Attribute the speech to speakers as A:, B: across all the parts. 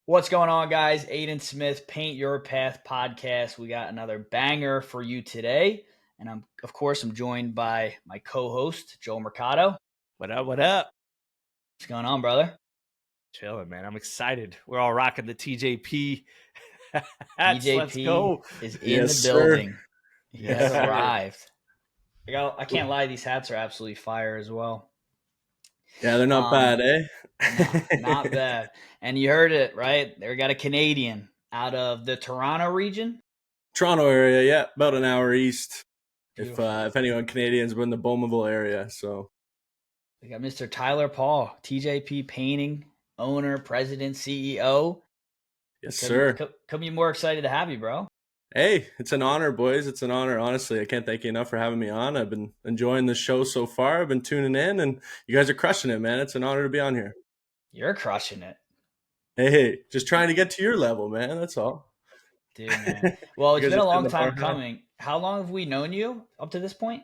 A: What's going on, guys? Aiden Smith, Paint Your Path podcast. We got another banger for you today. And I'm joined by my co-host, Joel Mercado.
B: What up? What up?
A: What's going on, brother?
B: Chilling, man. I'm excited. We're all rocking the TJP hats.
A: TJP
B: Let's go.
A: is in the building. He has arrived. I can't lie, these hats are absolutely fire as well.
C: Yeah, they're not bad, eh?
A: Not bad. And you heard it, right? They got a Canadian out of the Toronto region.
C: Toronto area, yeah, about an hour east.
A: Beautiful.
C: If anyone Canadians were in the Beaumont area, so
A: We got Mr. Tyler Paul, TJP Painting owner, president, CEO.
C: yes, sir.
A: Couldn't be more excited to have you, bro.
C: Hey, it's an honor, boys. It's an honor. Honestly, I can't thank you enough for having me on. I've been enjoying the show so far. I've been tuning in, and you guys are crushing it, man. It's an honor to be on here.
A: You're crushing it.
C: Hey, just trying to get to your level, man. That's all.
A: Dude, man. Well, it's
C: You
A: been
C: guys
A: a
C: are
A: long
C: setting the
A: time
C: bar high.
A: coming. How long have we known you up to this point?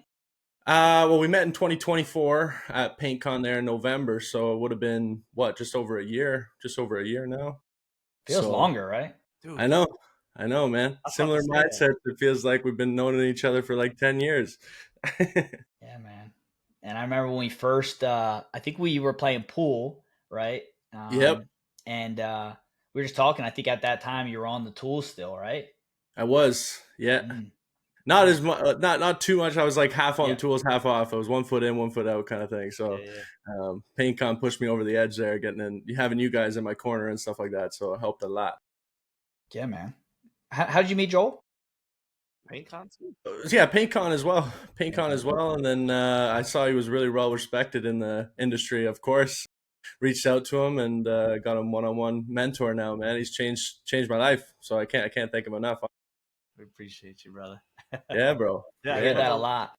C: Well, we met in 2024 at PaintCon there in November, so it would have been just over a year now.
A: Feels
C: So-
A: longer, right?
B: Dude,
C: I know, man.
B: I was
C: Similar
B: about to say
C: mindset. It feels like we've been knowing each other for like 10 years.
A: Yeah, man. And I remember when we first, I think we were playing pool, right?
C: Yep.
A: And we were just talking. I think at that time you were on the tools still, right?
C: I was, yeah.
A: Mm.
C: Not as much, not too much. I was like half on
A: Yeah.
C: the tools, half off. I was 1 foot in, 1 foot out kind of thing. So PaintCon pushed me over the edge there, having you guys in my corner and stuff like that. So it helped a lot.
A: Yeah, man. How did you meet Joel?
B: paint cons?
C: Yeah, PaintCon as well. And then I saw he was really well respected in the industry, of course. Reached out to him and got him one-on-one mentor now, man. He's changed my life. So I can't thank him enough.
B: We appreciate you, brother.
C: Yeah, bro.
A: I
B: Yeah,
A: hear that a lot.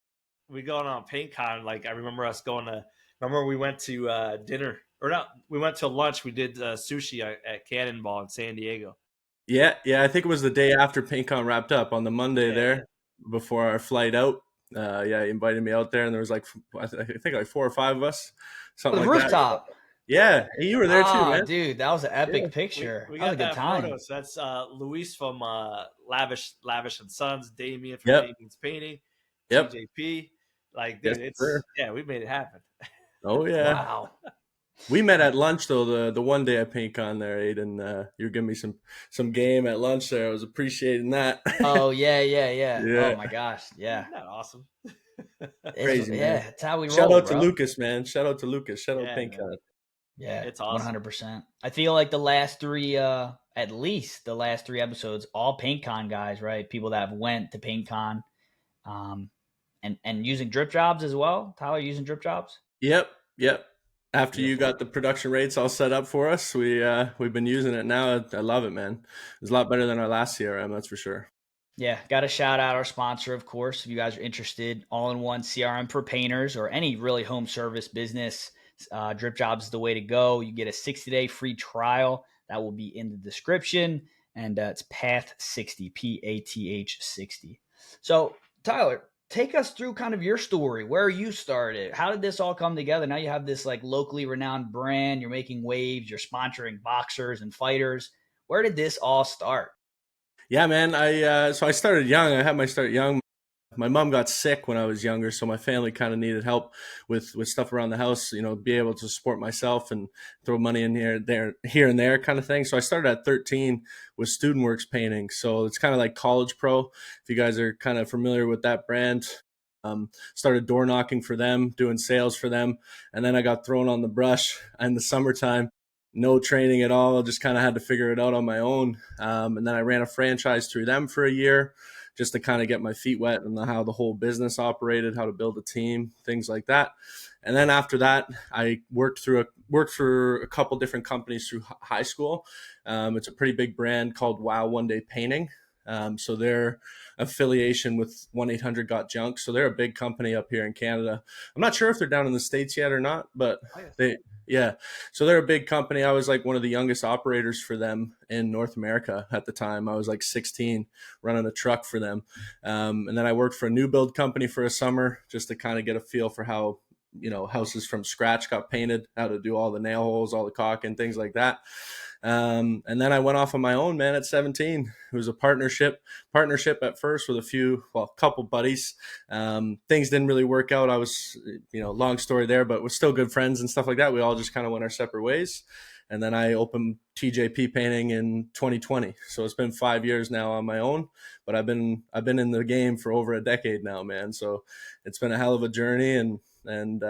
B: We going on paint con. Like I remember us going to. Remember we went to dinner or not? We went to lunch. We did sushi at Cannonball in San Diego.
C: Yeah. I think it was the day after PaintCon wrapped up on the Monday
B: Yeah.
C: there before our flight out. He invited me out there, and there was like I think like 4 or 5 of us, something
A: The
C: like
A: rooftop.
C: that. Yeah, you were there too, man.
A: Dude, that was an epic
C: Yeah.
A: picture.
B: We
A: That was
B: got
A: a good
B: that
A: time.
B: photo. So that's Luis from Lavish and Sons, Damien from
C: Yep.
B: Damien's Painting,
C: Yep.
B: TJP. Like, dude,
C: Yes, sir.
B: we made it happen.
C: Oh yeah.
A: Wow.
C: We met at lunch though. The one day at PaintCon there, Aiden. You were giving me some game at lunch there. I was appreciating that.
A: Oh yeah.
C: Yeah.
A: Oh my gosh. Yeah.
B: Isn't that awesome?
C: Crazy, man.
A: Yeah, it's how we roll.
C: Shout out
A: bro.
C: to Lucas, man. Shout out
B: Yeah,
C: PaintCon.
A: Yeah,
B: It's awesome.
A: 100%. I feel like the last three, at least the last 3 episodes, all PaintCon guys, right? People that have went to PaintCon, and using DripJobs as well. Tyler using DripJobs.
C: Yep. After you got the production rates all set up for us, we've been using it now. I love it, man. It's a lot better than our last CRM, that's for sure.
A: Yeah, got to shout out our sponsor, of course. If you guys are interested, all-in-one CRM for painters or any really home service business, DripJobs is the way to go. You get a 60-day free trial that will be in the description, and it's Path 60, PATH 60. So, Tyler, take us through kind of your story, where you started. How did this all come together? Now you have this like locally renowned brand. You're making waves. You're sponsoring boxers and fighters. Where did this all start?
C: Yeah, man. So I started young. I had my start young. My mom got sick when I was younger, so my family kind of needed help with stuff around the house, be able to support myself and throw money in here and there kind of thing. So I started at 13 with Student Works Painting. So it's kind of like College Pro, if you guys are kind of familiar with that brand. Started door knocking for them, doing sales for them. And then I got thrown on the brush in the summertime. No training at all. Just kind of had to figure it out on my own. And then I ran a franchise through them for a year just to kind of get my feet wet and how the whole business operated, how to build a team, things like that. And then after that, I worked for a couple different companies through high school. It's a pretty big brand called Wow One Day Painting. So their affiliation with 1-800-GOT-JUNK. So they're a big company up here in Canada. I'm not sure if they're down in the States yet or not, but so they're a big company. I was like one of the youngest operators for them in North America at the time. I was like 16 running a truck for them. And then I worked for a new build company for a summer just to kind of get a feel for how houses from scratch, got painted, how to do all the nail holes, all the caulking, things like that. And then I went off on my own, man, at 17. It was a partnership at first with a couple buddies. Things didn't really work out. I was, long story there, but we're still good friends and stuff like that. We all just kind of went our separate ways. And then I opened TJP Painting in 2020. So it's been 5 years now on my own, but I've been in the game for over a decade now, man. So it's been a hell of a journey, and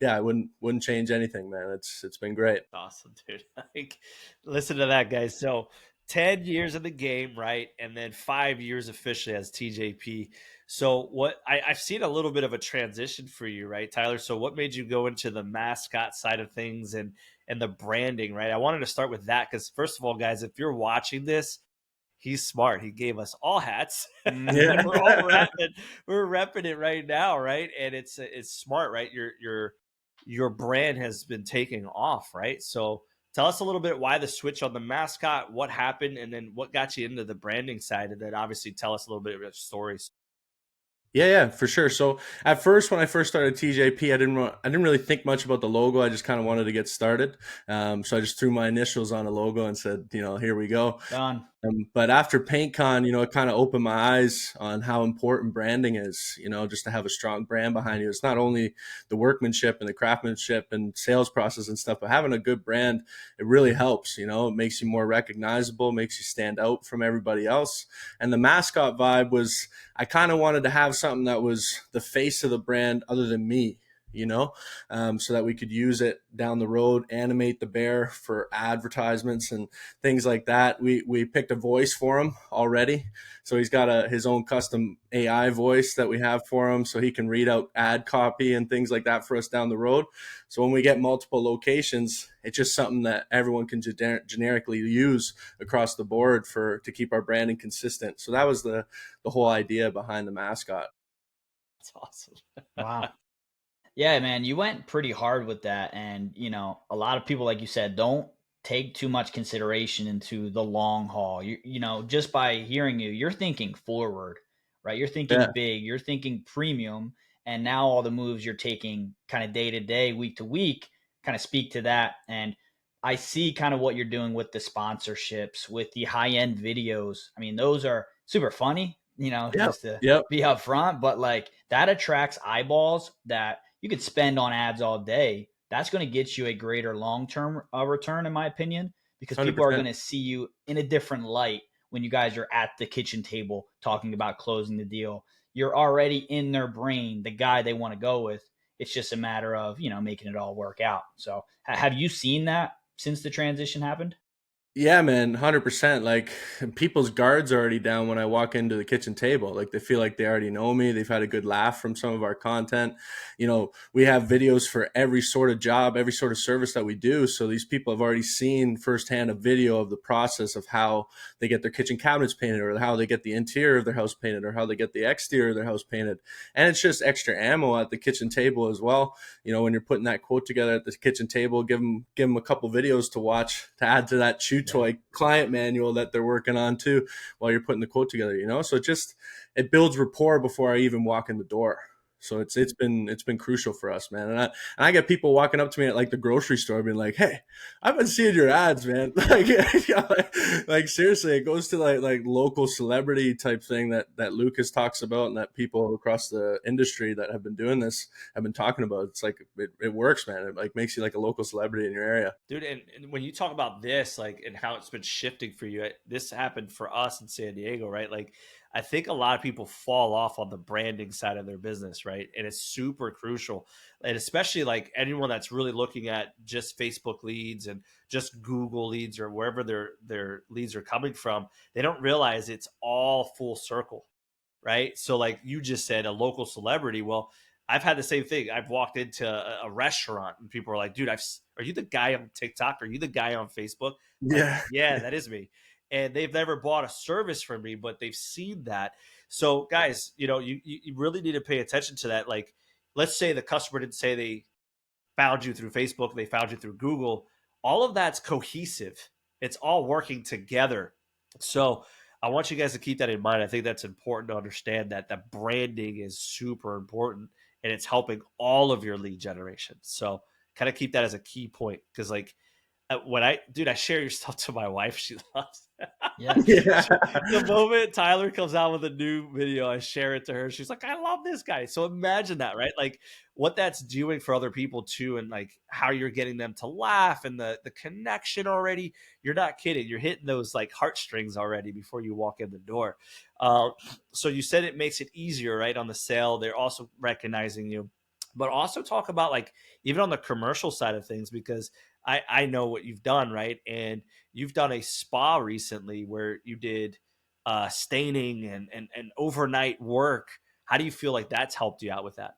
C: yeah, I wouldn't change anything, man. It's been great.
B: Awesome, dude. Like, listen to that, guys. So 10 years in the game, right? And then 5 years officially as TJP. So I've seen a little bit of a transition for you, right, Tyler? So what made you go into the mascot side of things and the branding, right? I wanted to start with that because, first of all, guys, if you're watching this, he's smart. He gave us all hats.
C: Yeah.
B: We're repping it right now, right? And it's smart, right? Your brand has been taking off, right? So tell us a little bit why the switch on the mascot, what happened, and then what got you into the branding side, and then obviously tell us a little bit about stories.
C: Yeah, for sure. So at first, when I first started TJP, I didn't really think much about the logo. I just kind of wanted to get started. So I just threw my initials on a logo and said, here we go.
A: Done.
C: But after PaintCon, it kind of opened my eyes on how important branding is, just to have a strong brand behind you. It's not only the workmanship and the craftsmanship and sales process and stuff, but having a good brand, it really helps, it makes you more recognizable, makes you stand out from everybody else. And the mascot vibe was, I kind of wanted to have something that was the face of the brand other than me, so that we could use it down the road, animate the bear for advertisements and things like that. We picked a voice for him already. So he's got his own custom AI voice that we have for him, so he can read out ad copy and things like that for us down the road. So when we get multiple locations, it's just something that everyone can generically use across the board to keep our branding consistent. So that was the whole idea behind the mascot.
B: That's awesome.
A: Wow. Yeah, man, you went pretty hard with that. And, a lot of people, like you said, don't take too much consideration into the long haul. Just by hearing you're thinking forward, right? You're thinking
C: Yeah.
A: big, you're thinking premium. And now all the moves you're taking kind of day to day, week to week, kind of speak to that. And I see kind of what you're doing with the sponsorships, with the high end videos. I mean, those are super funny, just to
C: Yep.
A: be upfront, but like that attracts eyeballs that you could spend on ads all day. That's going to get you a greater long-term return, in my opinion, because people are
C: 100%.
A: going to see you in a different light when you guys are at the kitchen table talking about closing the deal. You're already in their brain, the guy they want to go with. It's just a matter of, making it all work out. So have you seen that since the transition happened?
C: Yeah, man, 100%. Like, people's guards are already down when I walk into the kitchen table. Like, they feel like they already know me. They've had a good laugh from some of our content. We have videos for every sort of job, every sort of service that we do. So these people have already seen firsthand a video of the process of how they get their kitchen cabinets painted, or how they get the interior of their house painted, or how they get the exterior of their house painted. And it's just extra ammo at the kitchen table as well. When you're putting that quote together at the kitchen table, give them a couple videos to watch to add to that toy client manual that they're working on too while you're putting the quote together, so it builds rapport before I even walk in the door. So it's been crucial for us, man. And I get people walking up to me at like the grocery store being like, "Hey, I've been seeing your ads, man." like seriously, it goes to like local celebrity type thing that Lucas talks about, and that people across the industry that have been doing this have been talking about. It's like it works, man. It like makes you like a local celebrity in your area,
B: Dude. And when you talk about this, like, and how it's been shifting for you, this happened for us in San Diego, right? Like, I think a lot of people fall off on the branding side of their business, right? And it's super crucial. And especially like anyone that's really looking at just Facebook leads and just Google leads, or wherever their leads are coming from, they don't realize it's all full circle, right? So like you just said, a local celebrity. Well, I've had the same thing. I've walked into a restaurant and people are like, "Dude, are you the guy on TikTok? Are you the guy on Facebook?" Like,
C: yeah.
B: yeah, that is me. And they've never bought a service from me, but they've seen that. So guys, you really need to pay attention to that. Like, let's say the customer didn't say they found you through Facebook, they found you through Google. All of that's cohesive. It's all working together. So I want you guys to keep that in mind. I think that's important to understand, that branding is super important. and it's helping all of your lead generation. So kind of keep that as a key point, because like when I share your stuff to my wife, she loves it.
A: Yeah.
C: Yeah.
B: The moment Tyler comes out with a new video, I share it to her. She's like, I love this guy. So imagine that, right? Like what that's doing for other people too, and like how you're getting them to laugh and the connection already. You're not kidding. You're hitting those like heartstrings already before you walk in the door. Uh, so you said it makes it easier, right? On the sale, they're also recognizing you, but also talk about like even on the commercial side of things, because I know what you've done, right? And you've done a spa recently where you did staining and overnight work. How do you feel like that's helped you out with that?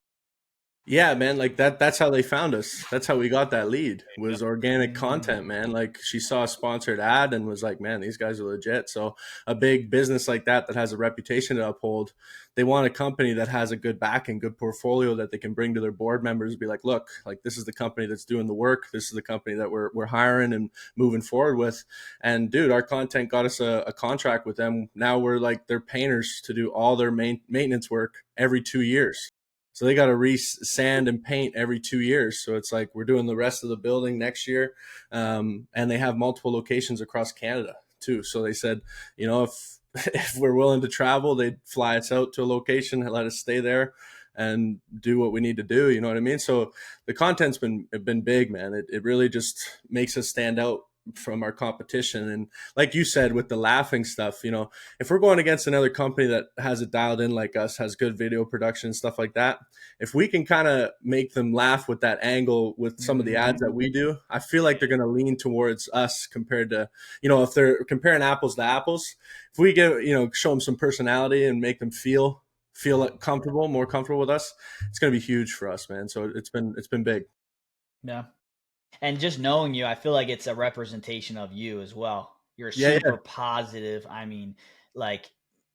C: Yeah, man, like that's how they found us. That's how we got that lead, was organic
A: Mm.
C: content, man. Like she saw a sponsored ad and was like, man, these guys are legit. So a big business like that has a reputation to uphold, they want a company that has a good backing, good portfolio that they can bring to their board members and be like, look, like this is the company that's doing the work. This is the company that we're hiring and moving forward with. And dude, our content got us a contract with them. Now we're like their painters to do all their maintenance work every 2 years. So they got to sand and paint every 2 years. So it's like we're doing the rest of the building next year. And they have multiple locations across Canada too. So they said, you know, if if we're willing to travel, they'd fly us out to a location and let us stay there and do what we need to do. You know what I mean? So the content's been big, man. It really just makes us stand out from our competition. And like you said, with the laughing stuff, you know, if we're going against another company that has it dialed in like us, has good video production, stuff like that, if we can kind of make them laugh with that angle with some of the ads that we do, I feel like they're going to lean towards us compared to, you know, if they're comparing apples to apples, if we get, you know, show them some personality and make them feel comfortable, more comfortable with us, it's going to be huge for us, man. So it's been big.
A: Yeah. And just knowing you, I feel like it's a representation of you as well. You're
C: Yeah,
A: super positive. I mean, like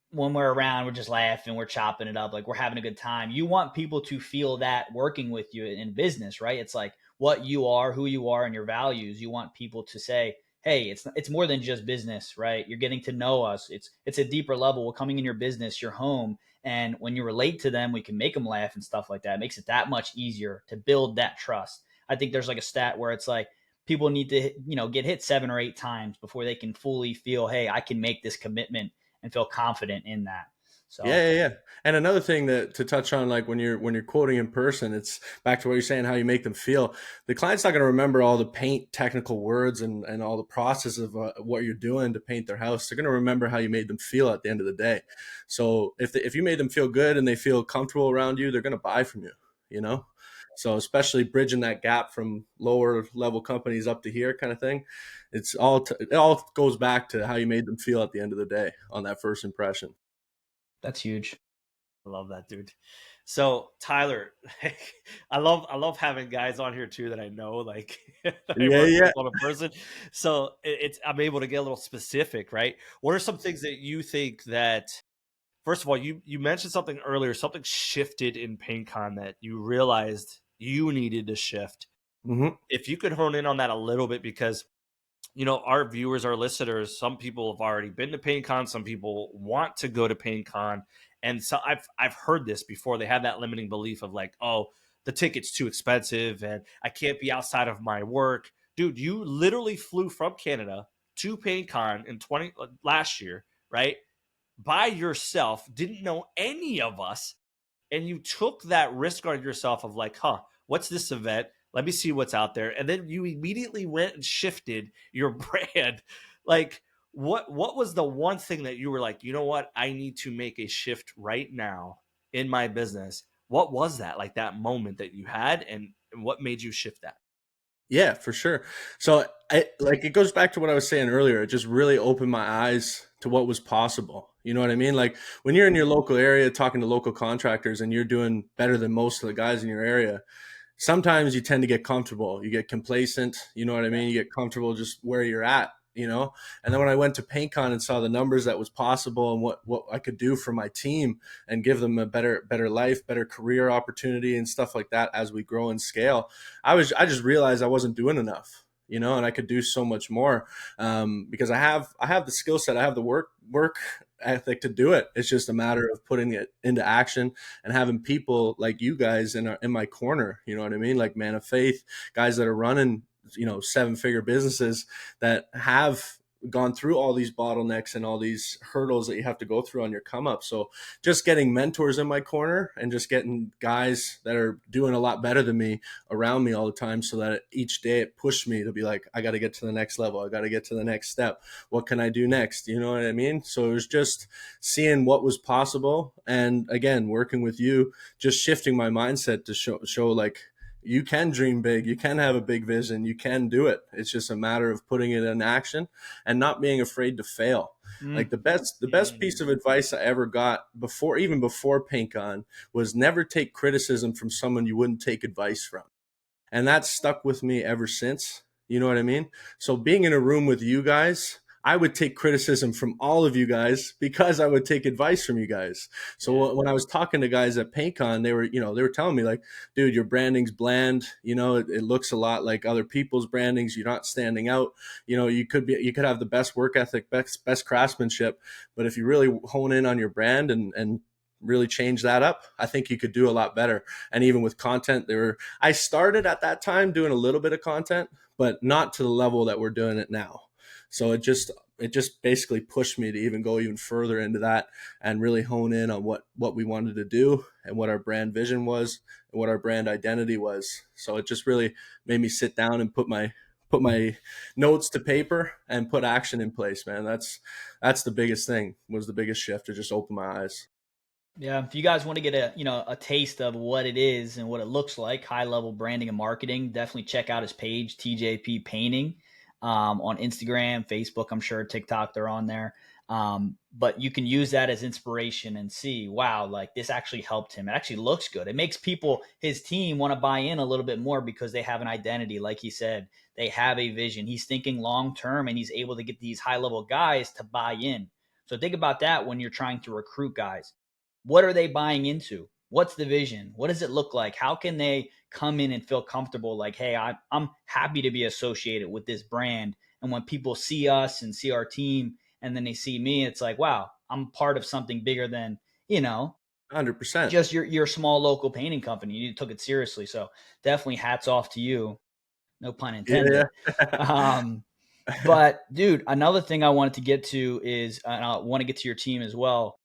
A: when we're around, we're just laughing, we're chopping it up, like we're having a good time. You want people to feel that working with you in business, right? It's like what you are, who you are, and your values. You want people to say, "Hey, it's more than just business, right? You're getting to know us. It's a deeper level. We're coming in your business, your home, and when you relate to them, we can make them laugh and stuff like that. It makes it that much easier to build that trust. I think there's like a stat where it's like people need to, get hit 7 or 8 times before they can fully feel, hey, I can make this commitment and feel confident in that. So,
C: yeah. And another thing that to touch on, like when you're quoting in person, it's back to what you're saying, how you make them feel. The client's not going to remember all the paint technical words and all the process of what you're doing to paint their house. They're going to remember how you made them feel at the end of the day. So if you made them feel good and they feel comfortable around you, they're going to buy from you, you know? So especially bridging that gap from lower level companies up to here kind of thing, it all goes back to how you made them feel at the end of the day on that first impression.
A: that's huge.
B: I love that, dude. So Tyler, I love having guys on here too that I know, like that I
C: Yeah,
B: work
C: yeah.
B: with on a person. So it's I'm able to get a little specific, right? What are some things that you think that, first of all, you mentioned something earlier, something shifted in PaintCon that you realized you needed to shift.
C: Hmm.
B: If you could hone in on that a little bit, because our viewers, our listeners, some people have already been to PaintCon, some people want to go to PaintCon, and so I've heard this before. They have that limiting belief of like, oh, the ticket's too expensive, and I can't be outside of my work. Dude, you literally flew from Canada to PaintCon in 20 last year, right? By yourself, didn't know any of us, and you took that risk on yourself of like, huh, what's this event? Let me see what's out there. And then you immediately went and shifted your brand. Like, what was the one thing that you were like, you know what? I need to make a shift right now in my business. What was that? Like that moment that you had, and what made you shift that?
C: Yeah, for sure. So it goes back to what I was saying earlier. It just really opened my eyes to what was possible. You know what I mean? Like when you're in your local area talking to local contractors and you're doing better than most of the guys in your area, sometimes you tend to get comfortable. You get complacent. You know what I
B: Yeah.
C: mean? You get comfortable just where you're at, you know? And then when I went to PaintCon and saw the numbers that was possible and what I could do for my team and give them a better life, better career opportunity and stuff like that as we grow and scale, I just realized I wasn't doing enough. and I could do so much more, because I have the skill set, I have the work ethic to do it. It's just a matter of putting it into action and having people like you guys in my corner. You know what I mean? Like Man of Faith, guys that are running 7-figure businesses that have gone through all these bottlenecks and all these hurdles that you have to go through on your come up. So just getting mentors in my corner and just getting guys that are doing a lot better than me around me all the time, so that each day it pushed me to be like, I got to get to the next level. I got to get to the next step. What can I do next? You know what I mean? So it was just seeing what was possible. And again, working with you, just shifting my mindset to show like, you can dream big, you can have a big vision, you can do it. It's just a matter of putting it in action and not being afraid to fail. Like the best piece of advice I ever got even before PaintCon was never take criticism from someone you wouldn't take advice from. And that's stuck with me ever since. You know what I mean? So being in a room with you guys, I would take criticism from all of you guys because I would take advice from you guys. So when I was talking to guys at PaintCon, they were telling me like, dude, your branding's bland. It looks a lot like other people's brandings. You're not standing out. You could have the best work ethic, best craftsmanship, but if you really hone in on your brand and really change that up, I think you could do a lot better. And even with content, I started at that time doing a little bit of content, but not to the level that we're doing it now. So it just basically pushed me to even go even further into that and really hone in on what we wanted to do and what our brand vision was and what our brand identity was. So it just really made me sit down and put my notes to paper and put action in place, man. That's the biggest thing, was the biggest shift, to just open my eyes.
A: Yeah, if you guys want to get a taste of what it is and what it looks like, high level branding and marketing, definitely check out his page, TJP Painting, on Instagram, Facebook. I'm sure TikTok, they're on there. But you can use that as inspiration and see, wow, like this actually helped him. It actually looks good. It makes his team want to buy in a little bit more because they have an identity. Like he said, they have a vision. He's thinking long term, and he's able to get these high level guys to buy in. So think about that when you're trying to recruit guys. What are they buying into? What's the vision? What does it look like? How can they come in and feel comfortable? Like, hey, I'm happy to be associated with this brand. And when people see us and see our team, and then they see me, it's like, wow, I'm part of something bigger than,
C: 100%.
A: just your small local painting company. You took it seriously. So definitely hats off to you. No pun intended.
C: Yeah.
A: But dude, another thing I wanted to get to is, and I want to get to your team as well.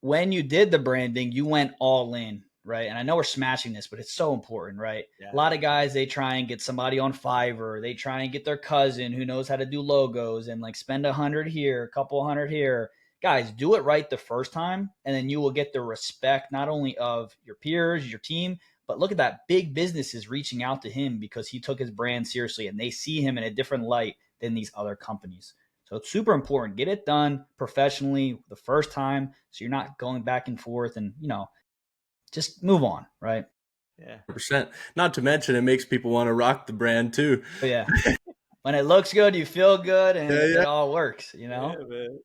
A: When you did the branding, you went all in, right? And I know we're smashing this, but it's so important, right?
B: Yeah.
A: A lot of guys, they try and get somebody on Fiverr. They try and get their cousin who knows how to do logos and like spend 100 here, a couple hundred here. Guys, do it right the first time, and then you will get the respect not only of your peers, your team, but look at that. Big businesses reaching out to him because he took his brand seriously and they see him in a different light than these other companies. So it's super important. Get it done professionally the first time so you're not going back and forth and, just move on, right?
C: Yeah. 100%. Not to mention, it makes people want to rock the brand too.
A: But yeah. When it looks good, you feel good, and it all works,
B: Yeah, man.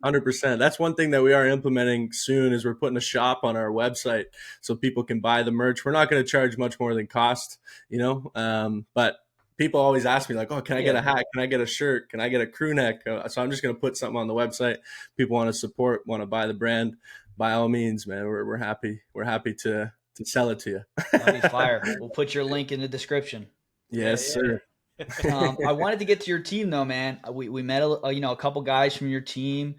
C: 100%. That's one thing that we are implementing soon, is we're putting a shop on our website so people can buy the merch. We're not going to charge much more than cost, but people always ask me like, oh, can I get a hat? Can I get a shirt? Can I get a crew neck? So I'm just going to put something on the website. People want to support, want to buy the brand. By all means, man, we're happy. We're happy to sell it to you.
A: That'll be fire. We'll put your link in the description.
C: Yes, sir.
A: I wanted to get to your team though, man. We met a couple guys from your team.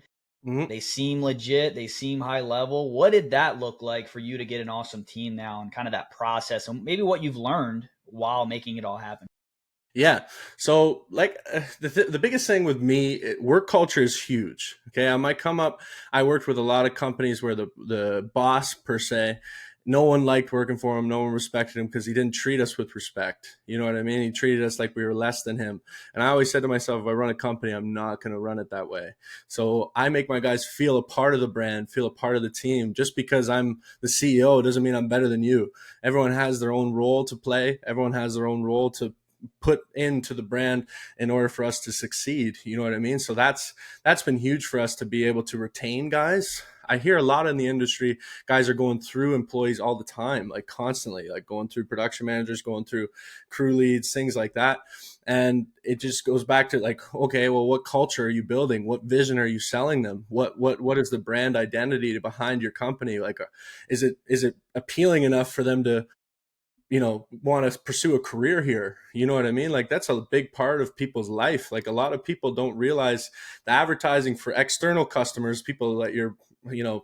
C: Mm-hmm.
A: They seem legit. They seem high level. What did that look like for you to get an awesome team now, and kind of that process, and maybe what you've learned while making it all happen?
C: Yeah. So like the biggest thing with me, work culture is huge. Okay. On my come up, I worked with a lot of companies where the boss per se, no one liked working for him. No one respected him because he didn't treat us with respect. You know what I mean? He treated us like we were less than him. And I always said to myself, if I run a company, I'm not going to run it that way. So I make my guys feel a part of the brand, feel a part of the team. Just because I'm the CEO doesn't mean I'm better than you. Everyone has their own role to play. Everyone has their own role to put into the brand in order for us to succeed. You know what I mean? So that's been huge for us to be able to retain guys. I hear a lot in the industry, guys are going through employees all the time, like constantly, like going through production managers, going through crew leads, things like that. And it just goes back to like, okay, well, what culture are you building? What vision are you selling them? What is the brand identity behind your company? Like, is it appealing enough for them to, want to pursue a career here? You know what I mean? Like, that's a big part of people's life. Like, a lot of people don't realize the advertising for external customers, people that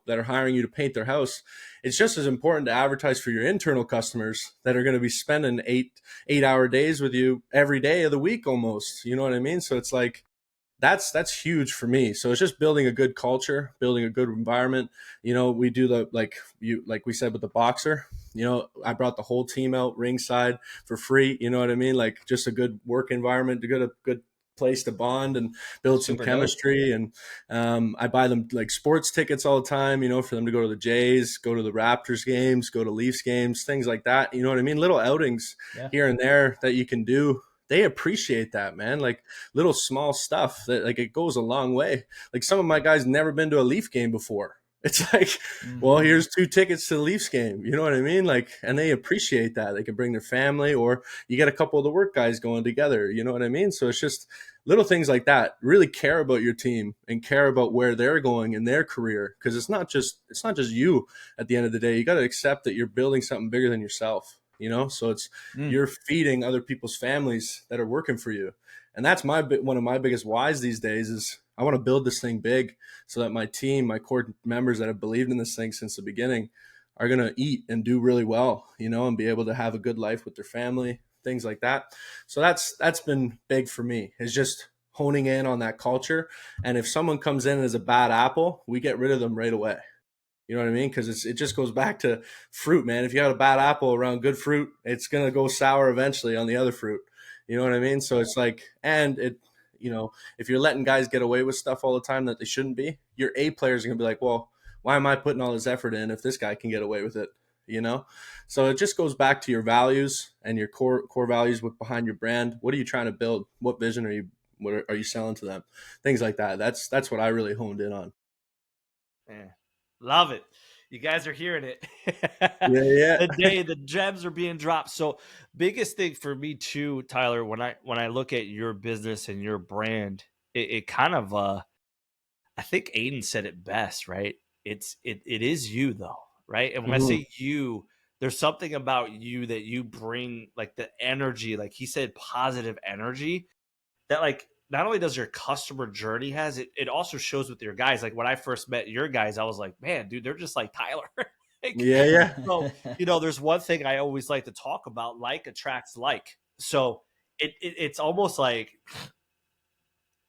C: that are hiring you to paint their house. It's just as important to advertise for your internal customers that are going to be spending 8-hour days with you every day of the week almost. You know what I mean? So it's like, that's huge for me. So it's just building a good culture, building a good environment. We do like we said with the boxer, I brought the whole team out ringside for free. You know what I mean? Like, just a good work environment, a good place to bond and build some chemistry. And I buy them like sports tickets all the time, for them to go to the Jays, go to the Raptors games, go to Leafs games, things like that. You know what I mean? Little outings here and there that you can do. They appreciate that, man. Like, little small stuff that, like, it goes a long way. Like, some of my guys never been to a Leaf game before. It's like, well, here's 2 tickets to the Leafs game. You know what I mean? Like, and they appreciate that. They can bring their family, or you get a couple of the work guys going together. You know what I mean? So it's just little things like that. Really care about your team and care about where they're going in their career. Cause it's not just you at the end of the day. You got to accept that you're building something bigger than yourself. So it's you're feeding other people's families that are working for you. And that's one of my biggest whys these days is I want to build this thing big so that my team, my core members that have believed in this thing since the beginning are going to eat and do really well, and be able to have a good life with their family, things like that. So that's been big for me, is just honing in on that culture. And if someone comes in as a bad apple, we get rid of them right away. You know what I mean? Because it just goes back to fruit, man. If you have a bad apple around good fruit, it's going to go sour eventually on the other fruit. You know what I mean? So it's like, and if you're letting guys get away with stuff all the time that they shouldn't be, your A players are going to be like, well, why am I putting all this effort in if this guy can get away with it? So it just goes back to your values and your core values behind your brand. What are you trying to build? What vision what are you selling to them? Things like that. That's what I really honed in on.
B: Yeah. Love it. You guys are hearing it.
C: Yeah.
B: The gems are being dropped. So biggest thing for me too, Tyler, when I look at your business and your brand, it kind of I think Aiden said it best, right? It is you though, right? And when I say you, there's something about you that you bring, like the energy, like he said, positive energy that, like, not only does your customer journey has it also shows with your guys. Like, when I first met your guys, I was like, man, dude, they're just like Tyler.
C: Yeah.
B: So, there's one thing I always like to talk about: like attracts like. So it's almost like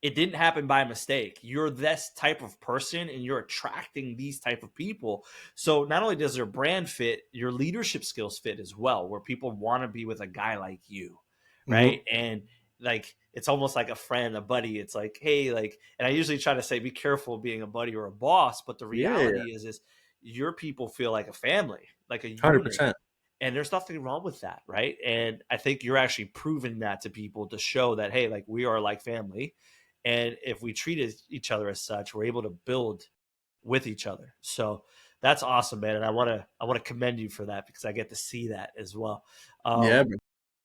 B: it didn't happen by mistake. You're this type of person and you're attracting these type of people. So not only does your brand fit, your leadership skills fit as well, where people want to be with a guy like you, right? And like, it's almost like a friend, a buddy. It's like, hey, like, and I usually try to say, be careful of being a buddy or a boss, but the reality is your people feel like a family, like a unit.
C: 100%.
B: And there's nothing wrong with that, right? And I think you're actually proving that to people to show that, hey, like, we are like family. And if we treat each other as such, we're able to build with each other. So that's awesome, man. And I want to commend you for that, because I get to see that as well.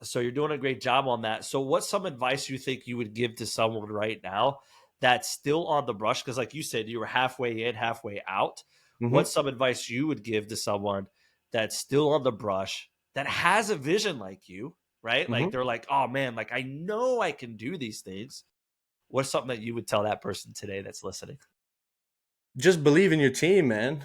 B: So you're doing a great job on that. So what's some advice you think you would give to someone right now that's still on the brush? Because like you said, you were halfway in, halfway out. What's some advice you would give to someone that's still on the brush, that has a vision like you, right? Like, they're like, oh man, like, I know I can do these things. What's something that you would tell that person today that's listening?
C: Just believe in your team, man.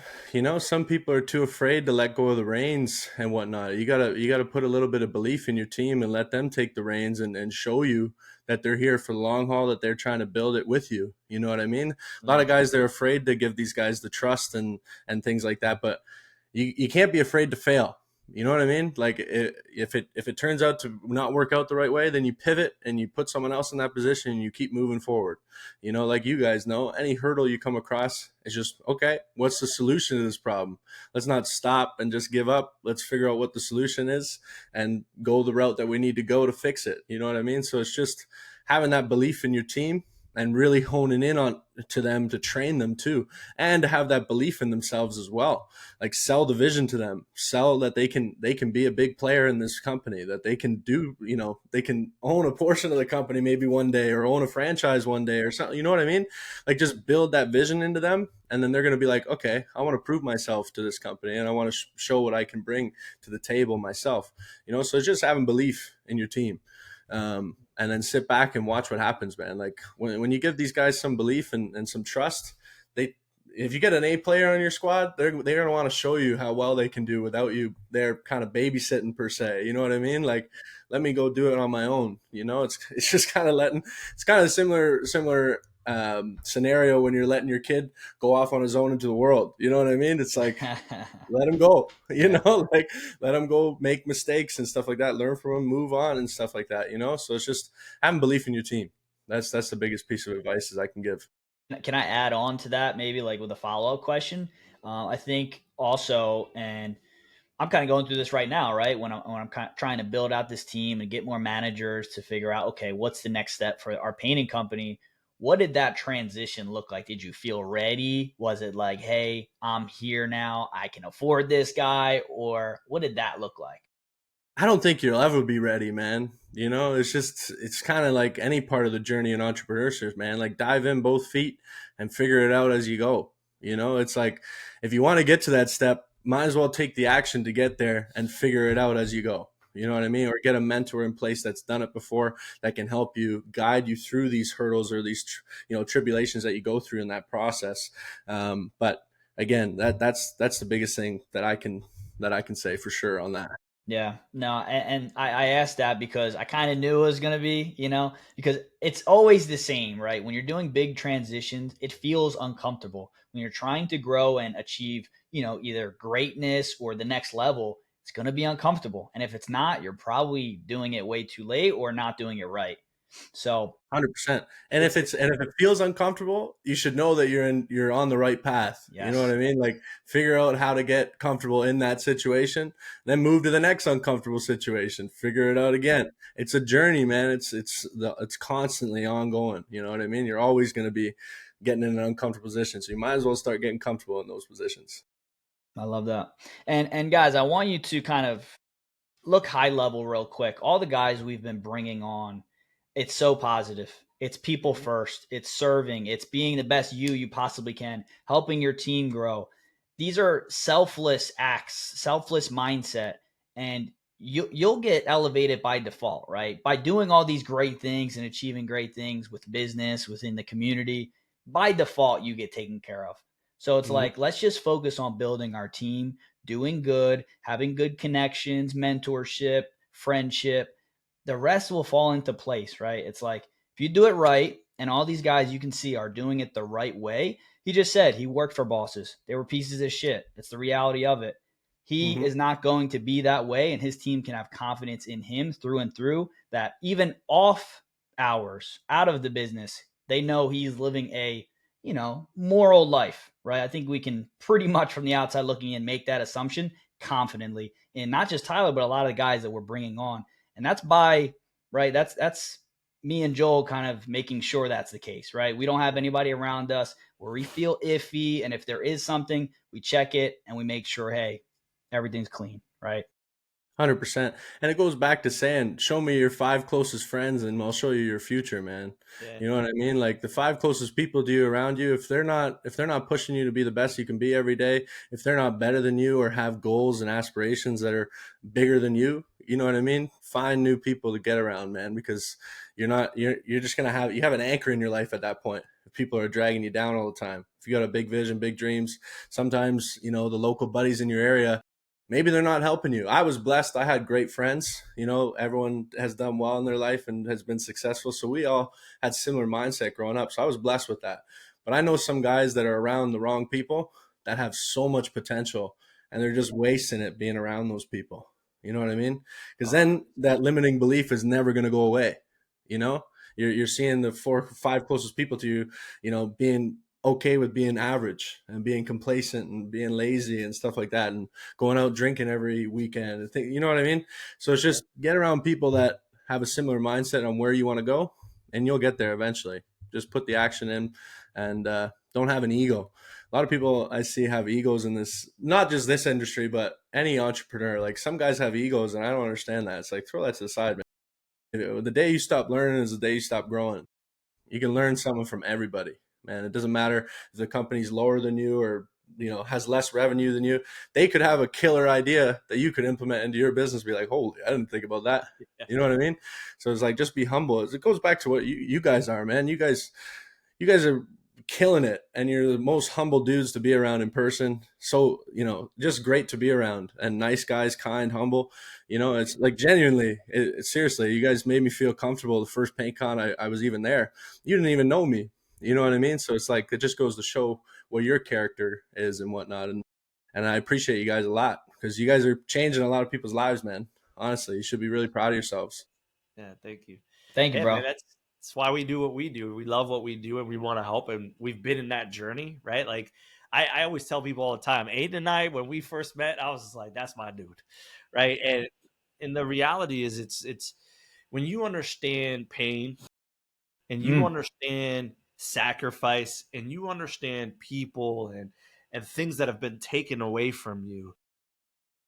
C: Some people are too afraid to let go of the reins and whatnot. You gotta put a little bit of belief in your team and let them take the reins and show you that they're here for the long haul, that they're trying to build it with you. You know what I mean? A lot of guys, they're afraid to give these guys the trust and things like that, but you can't be afraid to fail. You know what I mean? Like if it turns out to not work out the right way, then you pivot and you put someone else in that position and you keep moving forward. You know, like you guys know, any hurdle you come across is just, okay, what's the solution to this problem? Let's not stop and just give up. Let's figure out what the solution is and go the route that we need to go to fix it. You know what I mean? So it's just having that belief in your team and really honing in on to them, to train them too, and to have that belief in themselves as well. Like sell the vision to them, sell that they can be a big player in this company, that they can do, you know, they can own a portion of the company maybe one day, or own a franchise one day or something. You know what I mean? Like just build that vision into them, and then they're going to be like, okay, I want to prove myself to this company, and I want to show what I can bring to the table myself. You know, so it's just having belief in your team. And then sit back and watch what happens, man. Like when you give these guys some belief and some trust, if you get an A player on your squad, they're going to want to show you how well they can do without you. They're kind of babysitting per se. You know what I mean? Like, let me go do it on my own. You know, it's just kind of it's kind of a similar scenario when you're letting your kid go off on his own into the world. You know what I mean? It's like, let him go, you know, like let him go make mistakes and stuff like that, learn from him, move on and stuff like that, you know? So it's just having belief in your team. That's the biggest piece of advice as I can give.
A: Can I add on to that maybe like with a follow-up question? I think also, and I'm kind of going through this right now, right? When I'm kind of trying to build out this team and get more managers to figure out, okay, what's the next step for our painting company? What did that transition look like? Did you feel ready? Was it like, hey, I'm here now, I can afford this guy? Or what did that look like?
C: I don't think you'll ever be ready, man. You know, it's kind of like any part of the journey in entrepreneurship, man. Like dive in both feet and figure it out as you go. You know, it's like if you want to get to that step, might as well take the action to get there and figure it out as you go. You know what I mean? Or get a mentor in place that's done it before, that can help you, guide you through these hurdles or these, tribulations that you go through in that process. But again, that's the biggest thing that I can say for sure on that.
A: Yeah, no, and I asked that because I kind of knew it was going to be, because it's always the same, right? When you're doing big transitions, it feels uncomfortable. When you're trying to grow and achieve, either greatness or the next level, it's going to be uncomfortable. And if it's not, you're probably doing it way too late or not doing it right. So
C: 100%. And if it feels uncomfortable, you should know that you're on the right path.
A: yes.
C: You know what I mean? Like figure out how to get comfortable in that situation, then move to the next uncomfortable situation, figure it out again. It's a journey, man. It's constantly ongoing. You know what I mean? You're always going to be getting in an uncomfortable position. So you might as well start getting comfortable in those positions.
A: I love that. And guys, I want you to kind of look high level real quick. All the guys we've been bringing on, it's so positive. It's people first. It's serving. It's being the best you possibly can, helping your team grow. These are selfless acts, selfless mindset, and you'll get elevated by default, right? By doing all these great things and achieving great things with business, within the community, by default you get taken care of. So it's like, let's just focus on building our team, doing good, having good connections, mentorship, friendship. The rest will fall into place, right? It's like if you do it right, and all these guys you can see are doing it the right way. He just said he worked for bosses. They were pieces of shit. It's the reality of it. He is not going to be that way, and his team can have confidence in him through and through, that even off hours, out of the business, they know he's living a moral life, right? I think we can pretty much from the outside looking in make that assumption confidently in not just Tyler, but a lot of the guys that we're bringing on. And that's right. That's me and Joel kind of making sure that's the case, right? We don't have anybody around us where we feel iffy. And if there is something, we check it and we make sure, hey, everything's clean, right?
C: 100%. And it goes back to saying, show me your 5 closest friends and I'll show you your future, man.
B: Yeah.
C: You know what I mean? Like the 5 closest people to you around you, if they're not pushing you to be the best you can be every day, if they're not better than you or have goals and aspirations that are bigger than you know what I mean? Find new people to get around, man, because you're just going to have an anchor in your life at that point. If people are dragging you down all the time. If you got a big vision, big dreams, sometimes, the local buddies in your area, maybe they're not helping you. I was blessed. I had great friends. Everyone has done well in their life and has been successful. So we all had similar mindset growing up. So I was blessed with that. But I know some guys that are around the wrong people that have so much potential, and they're just going to have, you have an anchor in your life at that point. If people are dragging you down all the time, if you got a big vision, big dreams, sometimes, the local buddies in your area, maybe they're not helping you. I was blessed. I had great friends. I had and they're just wasting it being around those people. You know what I mean? Because then that limiting belief is never going to go away. You know, you're seeing the 4 or 5 closest people to you, you know, being okay with being average and being complacent and being lazy and stuff like that, and going out drinking every weekend and you know what I mean? So it's just get around people that have a similar mindset on where you want to go, and you'll get there eventually. Just put the action in, and don't have an ego. A lot of people I see have egos in this, not just this industry, but any entrepreneur. Like, some guys have egos, and I don't understand that. It's like, throw that to the side, man. The day you stop learning is the day you stop growing. You can learn something from everybody, man. It doesn't matter if the company's lower than you or, you know, has less revenue than you. They could have a killer idea that you could implement into your business. Be like, holy, I didn't think about that. You know what I mean? So it's like, just be humble. It goes back to what you guys are, man. You guys are killing it, and you're the most humble dudes to be around in person. So, you know, just great to be around, and nice guys, kind, humble. You know, it's like, genuinely, seriously, you guys made me feel comfortable the first paint con I was even there. You didn't even know me. You know what I mean? So it's like, it just goes to show what your character is and whatnot. And I appreciate you guys a lot, because you guys are changing a lot of people's lives, man. Honestly, you should be really proud of yourselves.
B: Yeah, thank you.
A: Thank you,
B: Yeah,
A: bro.
B: man, that's why we do what we do. We love what we do, and we want to help. And we've been in that journey, right? Like, I always tell people all the time, Aiden and I, when we first met, I was just like, that's my dude, right? And the reality is, it's when you understand pain, and you understand sacrifice, and you understand people and things that have been taken away from you,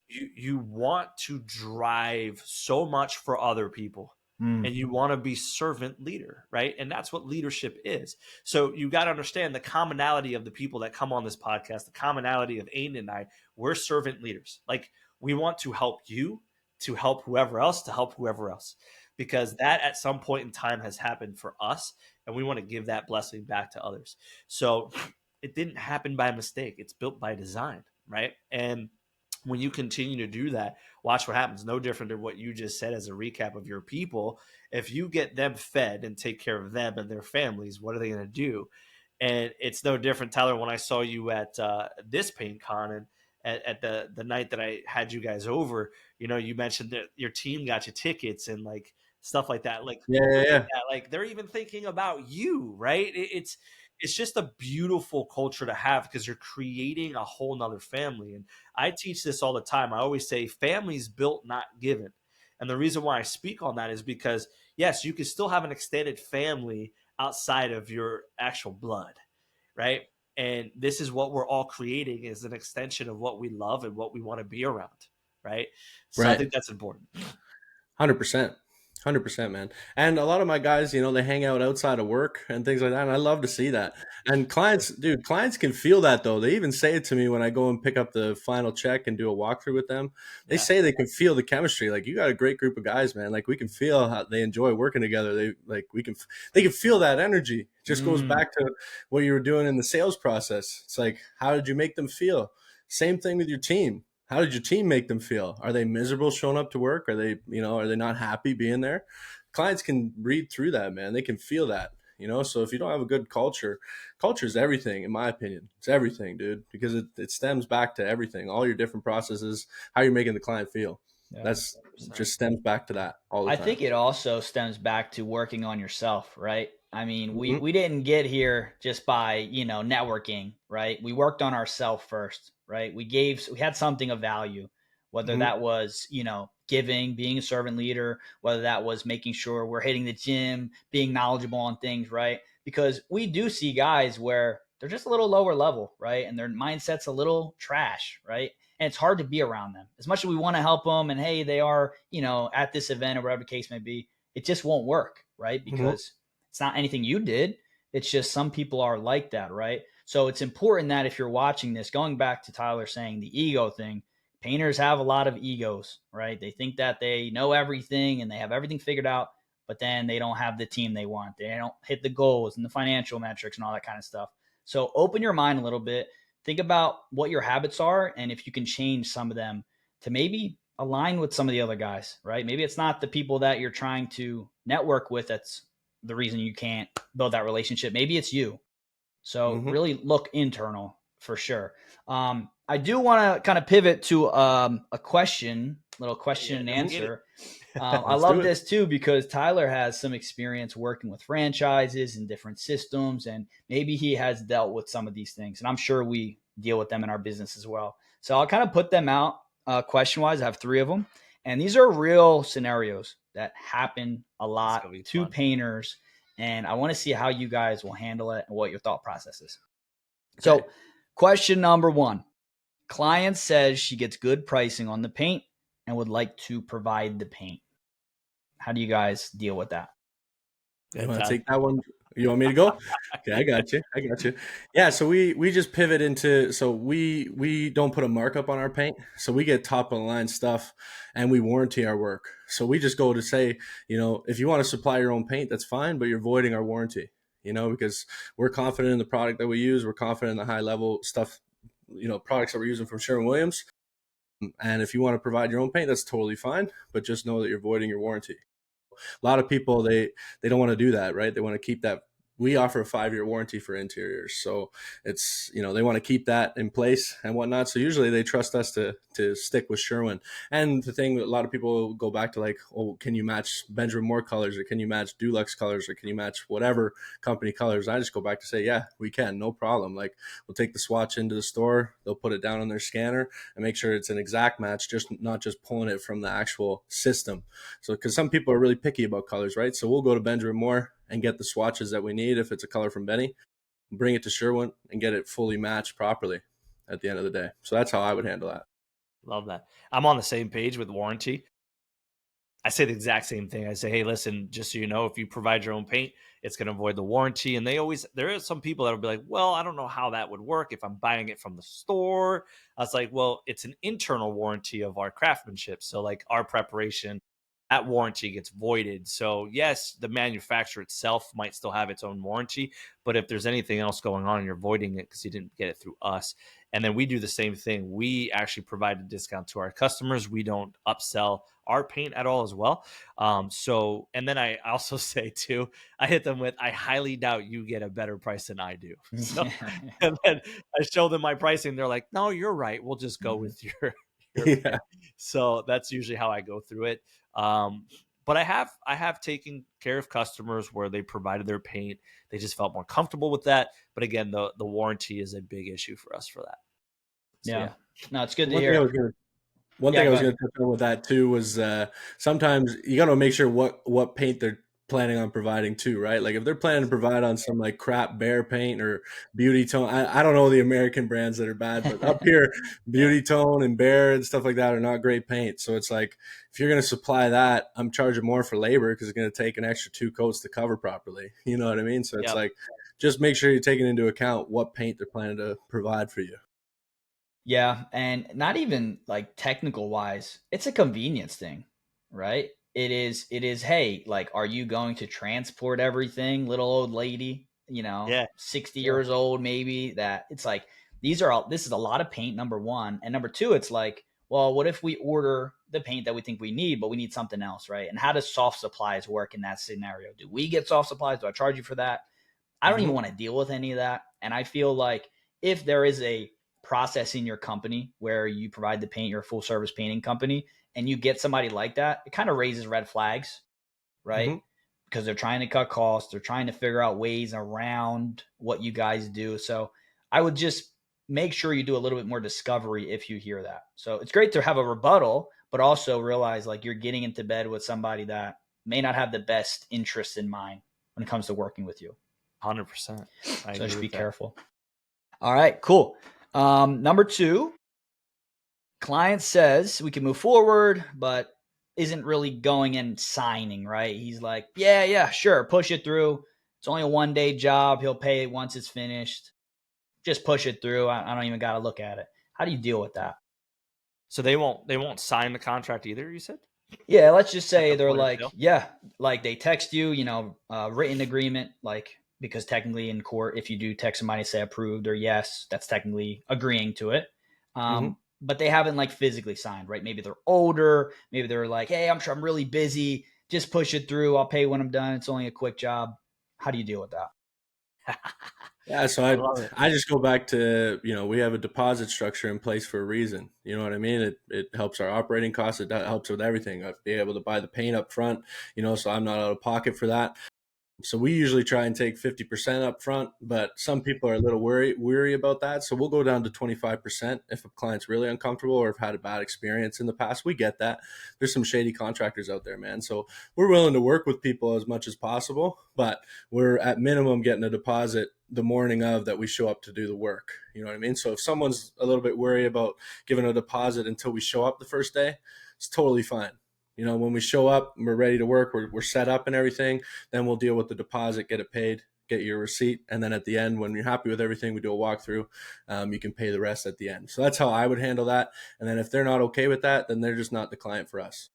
B: you want to drive so much for other people, and you want to be servant leader, right? And that's what leadership is. So you got to understand the commonality of the people that come on this podcast, the commonality of Aiden and I. We're servant leaders. Like, we want to help you, to help whoever else, to help whoever else, because that at some point in time has happened for us, and we want to give that blessing back to others. So it didn't happen by mistake. It's built by design, right? And when you continue to do that, watch what happens. No different than what you just said as a recap of your people. If you get them fed and take care of them and their families, what are they going to do? And it's no different, Tyler, when I saw you at this paint con, and at the night that I had you guys over, you know, you mentioned that your team got you tickets and like stuff like that. Like,
C: Yeah,
B: look
C: yeah,
B: at
C: yeah.
B: that. Like, they're even thinking about you, right? It's just a beautiful culture to have, because you're creating a whole nother family. And I teach this all the time. I always say family's built, not given. And the reason why I speak on that is because, yes, you can still have an extended family outside of your actual blood, right? And this is what we're all creating, is an extension of what we love and what we want to be around, right? So I
C: Right.
B: think that's important.
C: 100%. 100%, man. And a lot of my guys, you know, they hang out outside of work and things like that. And I love to see that. And clients, dude, clients can feel that though. They even say it to me when I go and pick up the final check and do a walkthrough with them. They
B: Yeah.
C: say they can feel the chemistry. Like, you got a great group of guys, man. Like, we can feel how they enjoy working together. They can feel that energy. It just goes back to what you were doing in the sales process. It's like, how did you make them feel? Same thing with your team. How did your team make them feel? Are they miserable showing up to work? Are they not happy being there? Clients can read through that, man. They can feel that, you know? So if you don't have a good culture is everything, in my opinion. It's everything, dude, because it stems back to everything, all your different processes, how you're making the client feel.
A: Yeah.
C: That's just stems back to that all the
A: I
C: time.
A: think it also stems back to working on yourself, right? I mean,
C: Mhm.
A: we didn't get here just by, you know, networking, right? We worked on ourselves first, right? We had something of value, whether
C: Mhm.
A: that was, you know, giving, being a servant leader, whether that was making sure we're hitting the gym, being knowledgeable on things, right? Because we do see guys where they're just a little lower level, right? And their mindset's a little trash, right? And it's hard to be around them. As much as we want to help them, and hey, they are, you know, at this event or whatever the case may be, it just won't work, right? Because it's not anything you did. It's just some people are like that, right? So it's important that if you're watching this, going back to Tyler saying the ego thing, painters have a lot of egos, right? They think that they know everything and they have everything figured out, but then they don't have the team they want. They don't hit the goals and the financial metrics and all that kind of stuff. So open your mind a little bit. Think about what your habits are and if you can change some of them to maybe align with some of the other guys, right? Maybe it's not the people that you're trying to network with that's the reason you can't build that relationship. Maybe it's you. So
C: Mhm.
A: really look internal. For sure. I do want to kind of pivot to a little question and
B: Let's get it.
A: answer. I
C: Let's do
A: love
C: it.
A: this too because Tyler has some experience working with franchises and different systems, and maybe he has dealt with some of these things. And I'm sure we deal with them in our business as well. So I'll kind of put them out question wise. I have 3 of them, and these are real scenarios that happen a
B: It's
A: lot
B: gonna be
A: to
B: fun.
A: painters. And I want to see how you guys will handle it and what your thought process is.
C: Okay.
A: So, question number 1. Client says she gets good pricing on the paint and would like to provide the paint. How do you guys deal with that?
C: You want to take that one? You want me to go? Okay, I got you. I got you. Yeah, so we just pivot into, so we don't put a markup on our paint. So we get top of the line stuff and we warranty our work. So we just go to say, if you want to supply your own paint, that's fine, but you're voiding our warranty, because we're confident in the product that we use. We're confident in the high level stuff, products that we're using from Sherwin-Williams. And if you want to provide your own paint, that's totally fine, but just know that you're voiding your warranty. A lot of people, they don't want to do that, right? They want to keep that. We offer a 5-year warranty for interiors, so it's, they want to keep that in place and whatnot. So usually they trust us to stick with Sherwin. And the thing that a lot of people go back to, like, oh, can you match Benjamin Moore colors, or can you match Dulux colors, or can you match whatever company colors? I just go back to say, yeah, we can, no problem. Like, we'll take the swatch into the store, they'll put it down on their scanner and make sure it's an exact match, just not just pulling it from the actual system. So, because some people are really picky about colors, right? So we'll go to Benjamin Moore and get the swatches that we need. If it's a color from Benny, bring it to Sherwin and get it fully matched properly at the end of the day. So that's how I would handle that.
B: Love that. I'm on the same page with warranty. I say the exact same thing. I say, hey, listen, just so you know, if you provide your own paint, it's going to avoid the warranty. And there are some people that will be like, well, I don't know how that would work if I'm buying it from the store. I was like, well, it's an internal warranty of our craftsmanship. So, like, our preparation, that warranty gets voided. So yes, the manufacturer itself might still have its own warranty, but if there's anything else going on, you're voiding it because you didn't get it through us. And then we do the same thing. We actually provide a discount to our customers. We don't upsell our paint at all as well. And then I also say too, I hit them with, I highly doubt you get a better price than I do. So, and then I show them my pricing. They're like, no, you're right. We'll just go with your
C: Yeah.
B: So that's usually how I go through it. But I have taken care of customers where they provided their paint. They just felt more comfortable with that. But again, the warranty is a big issue for us for that. So,
A: Yeah. No, it's good to
C: One thing I
A: hear.
C: was going to One
A: Yeah,
C: thing I
A: go
C: was
A: ahead.
C: going to touch on with that too was sometimes you got to make sure what paint they're planning on providing too, right? Like if they're planning to provide on some like crap Bear paint or Beauty Tone, I don't know the American brands that are bad, but up here, Beauty Tone and Bear and stuff like that are not great paint. So it's like, if you're going to supply that, I'm charging more for labor because it's going to take an extra 2 coats to cover properly. You know what I mean? So it's
B: Yep.
C: like, just make sure you're taking into account what paint they're planning to provide for you.
A: Yeah, and not even like technical wise, it's a convenience thing, right? It is, hey, like, are you going to transport everything, little old lady,
B: Yeah.
A: 60
B: Sure.
A: years old maybe, that it's like this is a lot of paint, number one. And number two, it's like, well, what if we order the paint that we think we need, but we need something else, right? And how does soft supplies work in that scenario? Do we get soft supplies? Do I charge you for that? I don't even
B: Mhm.
A: want to deal with any of that. And I feel like if there is a process in your company where you provide the paint, you're a full service painting company, and you get somebody like that, it kind of raises red flags, right?
C: Mhm.
A: Because they're trying to cut costs, they're trying to figure out ways around what you guys do. So I would just make sure you do a little bit more discovery if you hear that. So it's great to have a rebuttal, but also realize like you're getting into bed with somebody that may not have the best interests in mind when it comes to working with you.
B: 100%. I
A: So
B: agree
A: just be
B: with that.
A: careful. All right, cool. Number 2, client says we can move forward, but isn't really going and signing, right? He's like, yeah, sure, push it through. It's only a 1-day job. He'll pay it once it's finished. Just push it through. I don't even got to look at it. How do you deal with that?
B: So they won't sign the contract either, you said?
A: Yeah, let's just
B: At
A: say
B: the
A: they're
B: point of
A: like,
B: sale?
A: yeah, like they text you, written agreement, like, because technically in court, if you do text somebody say approved or yes, that's technically agreeing to it.
C: Mhm.
A: But they haven't like physically signed, right? Maybe they're older. Maybe they're like, hey, I'm really busy. Just push it through. I'll pay when I'm done. It's only a quick job. How do you deal with that?
C: Yeah, so
B: I love it.
C: I just go back to, we have a deposit structure in place for a reason. You know what I mean? It helps our operating costs. It helps with everything. I'd be able to buy the paint up front, so I'm not out of pocket for that. So we usually try and take 50% up front, but some people are a little weary about that. So we'll go down to 25% if a client's really uncomfortable or have had a bad experience in the past. We get that. There's some shady contractors out there, man. So we're willing to work with people as much as possible, but we're at minimum getting a deposit the morning of that we show up to do the work. You know what I mean? So if someone's a little bit worried about giving a deposit until we show up the first day, it's totally fine. When we show up, we're ready to work, we're set up and everything, then we'll deal with the deposit, get it paid, get your receipt. And then at the end, when you're happy with everything, we do a walkthrough. You can pay the rest at the end. So that's how I would handle that. And then if they're not okay with that, then they're just not the client for us.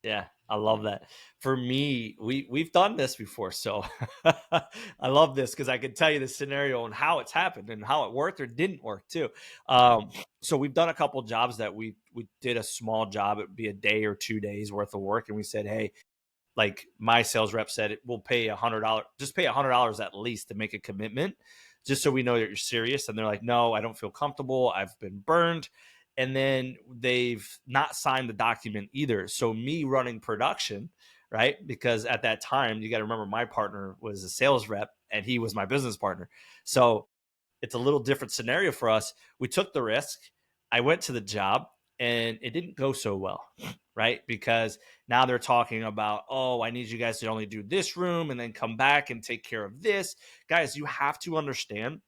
B: Yeah, I love that. For me, we've done this before, so I love this because I can tell you the scenario and how it's happened and how it worked or didn't work too. So we've done a couple jobs that we did a small job. It'd be a day or 2 days worth of work, and we said, hey, like my sales rep said, we'll pay $100, just pay $100 at least to make a commitment, just so we know that you're serious. And they're like, no, I don't feel comfortable. I've been burned. And then they've not signed the document either. So me running production, right? Because at that time, you got to remember my partner was a sales rep and he was my business partner. So it's a little different scenario for us. We took the risk. I went to the job and it didn't go so well, right? Because now they're talking about, oh, I need you guys to only do this room and then come back and take care of this. Guys, you have to understand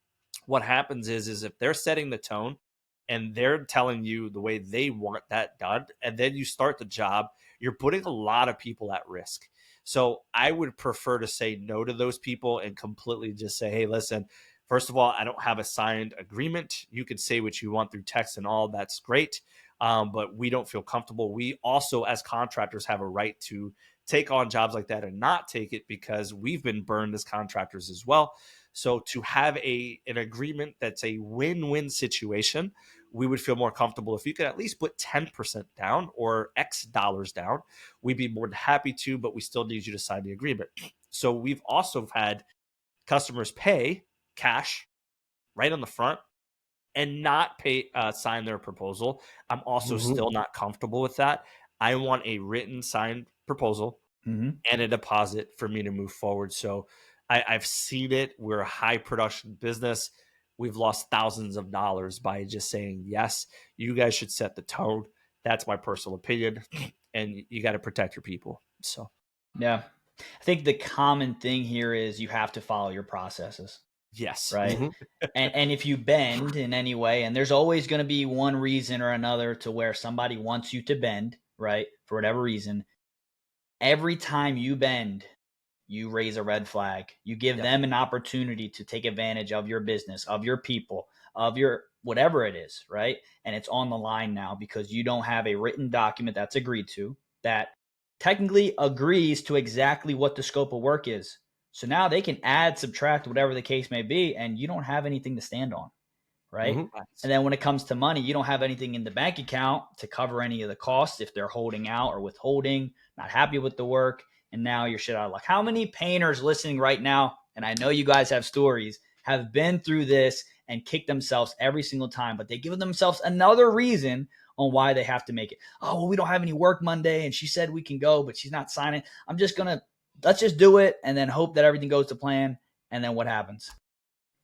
B: what happens is if they're setting the tone and they're telling you the way they want that done, and then you start the job, you're putting a lot of people at risk. So I would prefer to say no to those people and completely just say, hey, listen, first of all, I don't have a signed agreement. You can say what you want through text and all. That's great. But we don't feel comfortable. We also, as contractors, have a right to take on jobs like that and not take it because we've been burned as contractors as well. So to have an agreement that's a win-win situation, we would feel more comfortable if you could at least put 10% down or X dollars down. We'd be more than happy to, but we still need you to sign the agreement. So we've also had customers pay cash right on the front and not pay sign their proposal. I'm also still not comfortable with that. I want a written signed proposal and a deposit for me to move forward. So I've seen it. We're a high production business. We've lost thousands of dollars by just saying, yes, you guys should set the tone. That's my personal opinion. And you got to protect your people. So,
A: Yeah. I think the common thing here is you have to follow your processes,
B: yes.
A: right? And if you bend in any way, and there's always going to be one reason or another to where somebody wants you to bend, right? For whatever reason, every time you bend, you raise a red flag. You give them an opportunity to take advantage of your business, of your people, of your whatever it is, right? And it's on the line now because you don't have a written document that's agreed to that technically agrees to exactly what the scope of work is. So now they can add, subtract, whatever the case may be, and you don't have anything to stand on, right? And then when it comes to money, you don't have anything in the bank account to cover any of the costs if they're holding out or withholding, not happy with the work, and now you're shit out of luck. How many painters listening right now, and I know you guys have stories, have been through this and kicked themselves every single time, but they give themselves another reason on why they have to make it. Oh, well, we don't have any work Monday, and she said we can go, but she's not signing. Let's just do it and then hope that everything goes to plan. And then what happens?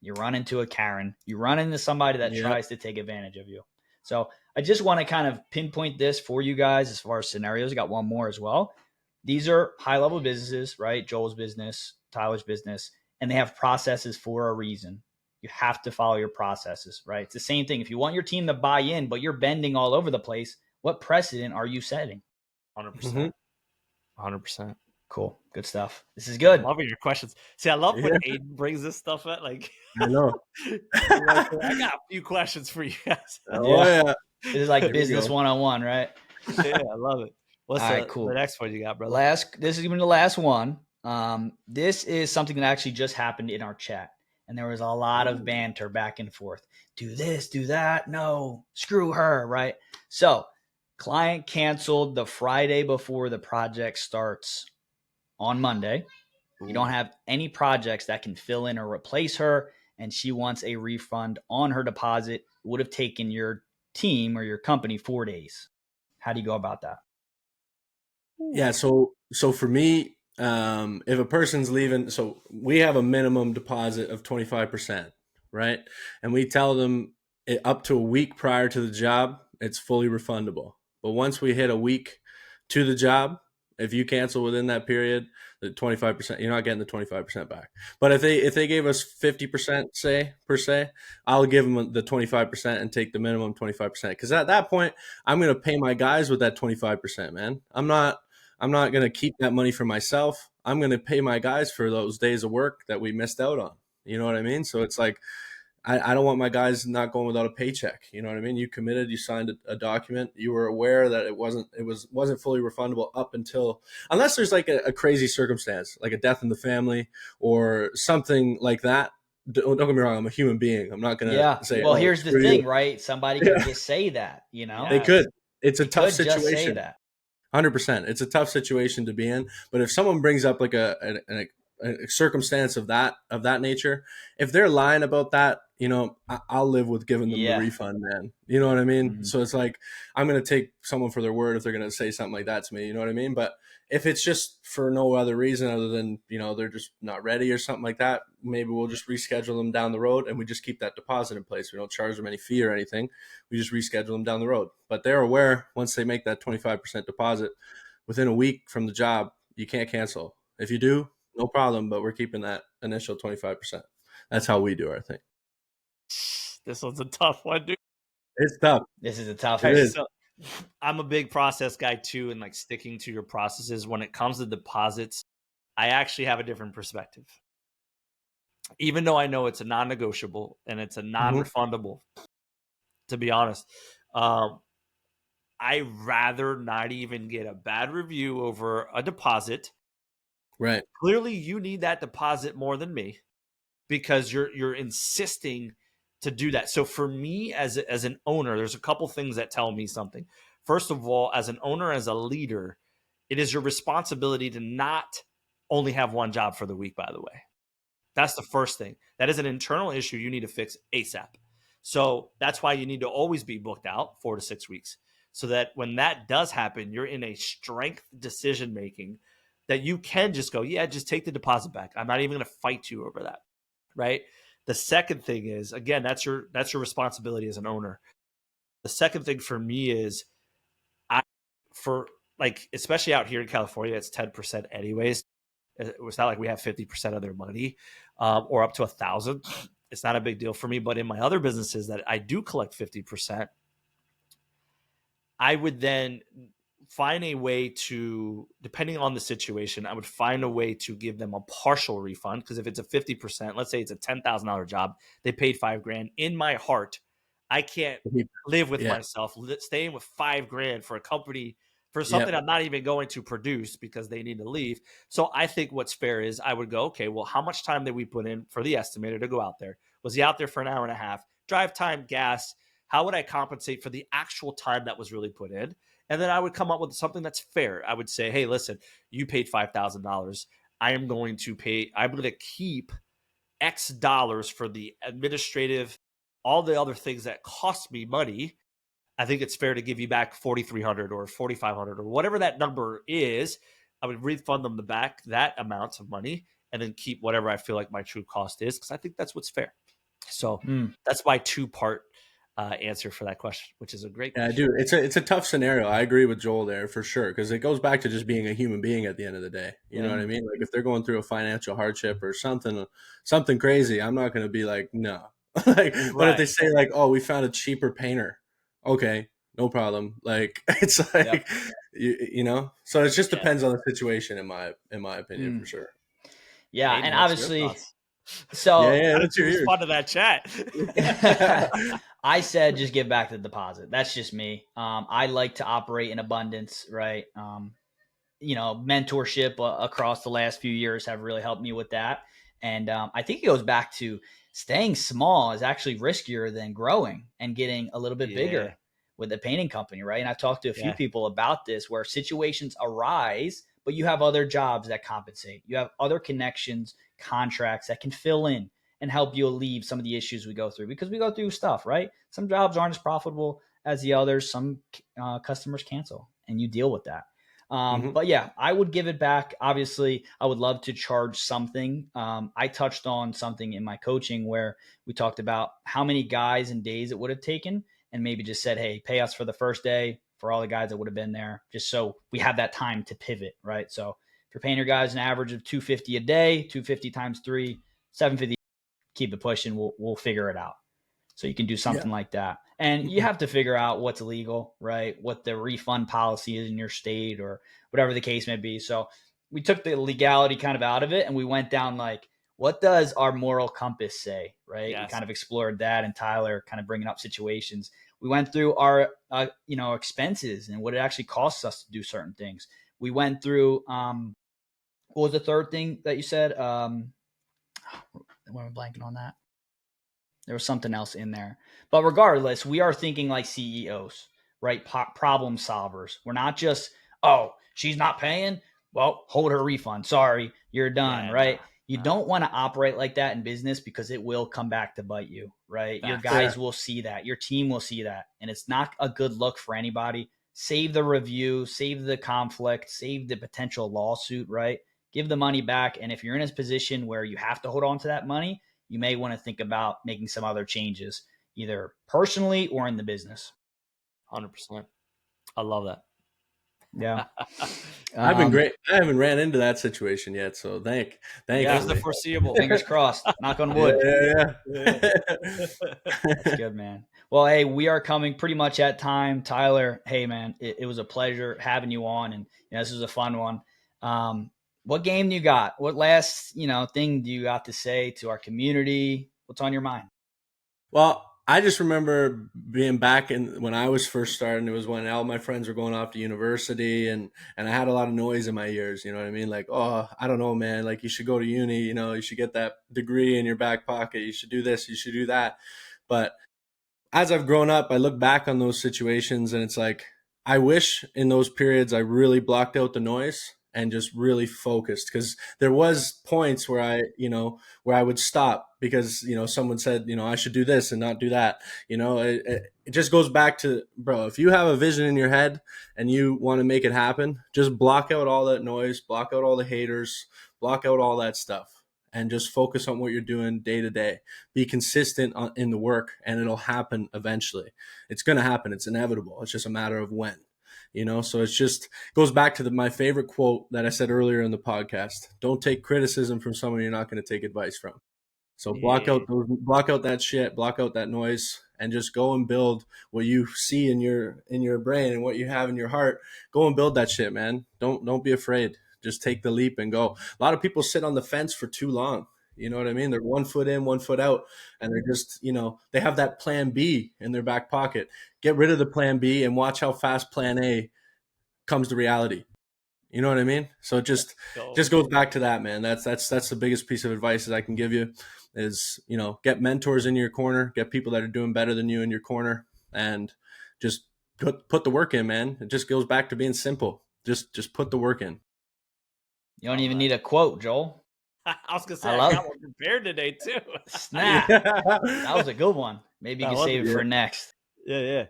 A: You run into a Karen. You run into somebody that tries to take advantage of you. So I just want to kind of pinpoint this for you guys as far as scenarios. I got one more as well. These are high-level businesses, right? Joel's business, Tyler's business, and they have processes for a reason. You have to follow your processes, right? It's the same thing. If you want your team to buy in, but you're bending all over the place, what precedent are you setting?
B: 100%. 100%.
A: Cool. Good stuff. This is good.
B: Loving your questions. See, I love when Aiden brings this stuff up. Like,
C: I know.
B: I got a few questions for you guys.
A: This is like business 101, right?
B: Yeah, I love it. What's the next one you got, brother?
A: This is even the last one. This is something that actually just happened in our chat. And there was a lot of banter back and forth. Do this, do that. No, screw her, right? So client canceled the Friday before the project starts on Monday. You don't have any projects that can fill in or replace her. and she wants a refund on her deposit. It would have taken your team or your company 4 days. How do you go about that?
C: Yeah. So for me, if a person's leaving, so we have a minimum deposit of 25%, right? And we tell them up to a week prior to the job, it's fully refundable. But once we hit a week to the job, if you cancel within that period, the 25%, you're not getting the 25% back. But if they gave us 50%, say per se, I'll give them the 25% and take the minimum 25%. Because at that point, I'm going to pay my guys with that 25%, man. I'm not going to keep that money for myself. I'm going to pay my guys for those days of work that we missed out on. You know what I mean? So it's like, I don't want my guys not going without a paycheck. You know what I mean? You committed, you signed a document, you were aware that it wasn't fully refundable up until, unless there's like a crazy circumstance, like a death in the family or something like that. Don't get me wrong. I'm a human being. I'm not going to say,
A: Well,
C: oh,
A: here's the
C: screw
A: thing,
C: you.
A: right? Somebody could
C: Yeah.
A: just say that, you know,
C: They could. It's a
A: they
C: tough
A: could just say
C: situation.
A: that.
C: 100%. It's a tough situation to be in. But if someone brings up like a circumstance of that nature, if they're lying about that, I'll live with giving them the refund, man. You know what I mean?
A: Mm-hmm.
C: So it's like, I'm going to take someone for their word if they're going to say something like that to me. You know what I mean? But if it's just for no other reason other than, they're just not ready or something like that, maybe we'll just reschedule them down the road and we just keep that deposit in place. We don't charge them any fee or anything. We just reschedule them down the road. But they're aware once they make that 25% deposit within a week from the job, you can't cancel. If you do, no problem, but we're keeping that initial 25%. That's how we do our thing.
B: This one's a tough one, dude.
C: It's tough.
A: This is a tough
C: It
A: one.
C: is.
B: So I'm a big process guy too, and like sticking to your processes. When it comes to deposits, I actually have a different perspective. Even though I know it's a non-negotiable and it's a non-refundable, to be honest, I rather not even get a bad review over a deposit.
C: Right.
B: Clearly, you need that deposit more than me because you're insisting to do that. So for me as an owner, there's a couple things that tell me something. First of all, as an owner, as a leader, it is your responsibility to not only have one job for the week, by the way. That's the first thing. That is an internal issue you need to fix ASAP. So that's why you need to always be booked out 4 to 6 weeks so that when that does happen, you're in a strength decision making that you can just go, yeah, just take the deposit back. I'm not even going to fight you over that. Right. The second thing is, again, that's your responsibility as an owner. The second thing for me is especially out here in California, it's 10% anyways. It's not like we have 50% of their money or up to 1,000. It's not a big deal for me. But in my other businesses that I do collect 50%, I would then find a way to, depending on the situation, I would find a way to give them a partial refund. Because if it's a 50%, let's say it's a $10,000 job, they paid $5,000. In my heart, I can't live with myself staying with $5,000 for a company for something I'm not even going to produce because they need to leave. So I think what's fair is I would go, okay, well, how much time did we put in for the estimator to go out there? Was he out there for an hour and a half? Drive time, gas. How would I compensate for the actual time that was really put in? And then I would come up with something that's fair. I would say, hey, listen, you paid $5,000. I'm going to keep X dollars for the administrative, all the other things that cost me money. I think it's fair to give you back $4,300 or $4,500 or whatever that number is. I would refund them that amount of money and then keep whatever I feel like my true cost is, because I think that's what's fair. So that's my two-part answer for that question, which is a great question.
C: Yeah, dude, it's a tough scenario. I agree with Joel there for sure, because it goes back to just being a human being at the end of the day. You know what I mean? Like if they're going through a financial hardship or something crazy, I'm not going to be like, no. But if they say like, oh, we found a cheaper painter, okay, no problem. Like it's like so it just depends on the situation in my opinion for sure.
A: Yeah,
B: Aiden,
A: and obviously,
B: so
C: let's
B: you respond to that chat.
A: I said just give back the deposit. That's just me. I like to operate in abundance, right? Mentorship across the last few years have really helped me with that. And I think it goes back to staying small is actually riskier than growing and getting a little bit bigger with a painting company, right? And I've talked to a few people about this where situations arise, but you have other jobs that compensate. You have other connections, contracts that can fill in and help you alleviate some of the issues we go through, because we go through stuff, right? Some jobs aren't as profitable as the others. Some customers cancel, and you deal with that. But yeah, I would give it back. Obviously, I would love to charge something. I touched on something in my coaching where we talked about how many guys and days it would have taken, and maybe just said, hey, pay us for the first day for all the guys that would have been there, just so we have that time to pivot, right? So if you're paying your guys an average of $250 a day, 250 times 3, $750, keep it pushing. We'll figure it out. So you can do something like that. And you have to figure out what's legal, right? What the refund policy is in your state or whatever the case may be. So we took the legality kind of out of it, and we went down like, what does our moral compass say, right?
B: Yes.
A: We kind of explored that, and Tyler kind of bringing up situations. We went through our, expenses and what it actually costs us to do certain things. We went through, what was the third thing that you said? Why am I blanking on that? There was something else in there. But regardless, we are thinking like CEOs, right? Problem solvers. We're not just, oh, she's not paying. Well, hold her refund. Sorry, you're done, right? You don't want to operate like that in business, because it will come back to bite you, right? Your guys will see that. Your team will see that. And it's not a good look for anybody. Save the review, save the conflict, save the potential lawsuit, right? Give the money back. And if you're in a position where you have to hold on to that money, you may want to think about making some other changes, either personally or in the business.
B: 100%. I love that.
A: Yeah.
C: I've been great. I haven't ran into that situation yet, so thank you.
B: That's the foreseeable.
A: Fingers crossed. Knock on wood.
C: Yeah.
A: That's good, man. Well, hey, we are coming pretty much at time. Tyler, hey, man, it was a pleasure having you on, and this was a fun one. What game do you got? What last, thing do you got to say to our community? What's on your mind?
C: Well, I just remember being back when I was first starting. It was when all my friends were going off to university, and I had a lot of noise in my ears. You know what I mean? Like, oh, I don't know, man. Like, you should go to uni. You should get that degree in your back pocket. You should do this. You should do that. But as I've grown up, I look back on those situations, and it's like, I wish in those periods I really blocked out the noise and just really focused, because there was points where I would stop because, someone said, I should do this and not do that. It just goes back to, bro, if you have a vision in your head and you want to make it happen, just block out all that noise, block out all the haters, block out all that stuff, and just focus on what you're doing day to day. Be consistent in the work, and it'll happen eventually. It's going to happen. It's inevitable. It's just a matter of when. So it's just goes back to my favorite quote that I said earlier in the podcast. Don't take criticism from someone you're not going to take advice from. So block out that shit, block out that noise, and just go and build what you see in your brain and what you have in your heart. Go and build that shit, man. Don't be afraid. Just take the leap and go. A lot of people sit on the fence for too long. You know what I mean? They're 1 foot in, 1 foot out, and they're just, they have that plan B in their back pocket. Get rid of the plan B and watch how fast plan A comes to reality. You know what I mean? So it just goes back to that, man. That's the biggest piece of advice that I can give you is, get mentors in your corner, get people that are doing better than you in your corner, and just put the work in, man. It just goes back to being simple. Just put the work in.
A: You don't even need a quote, Joel.
B: I was going to say, I got one prepared today too.
A: Snap. That was a good one. Maybe you can save it for next.
B: Yeah.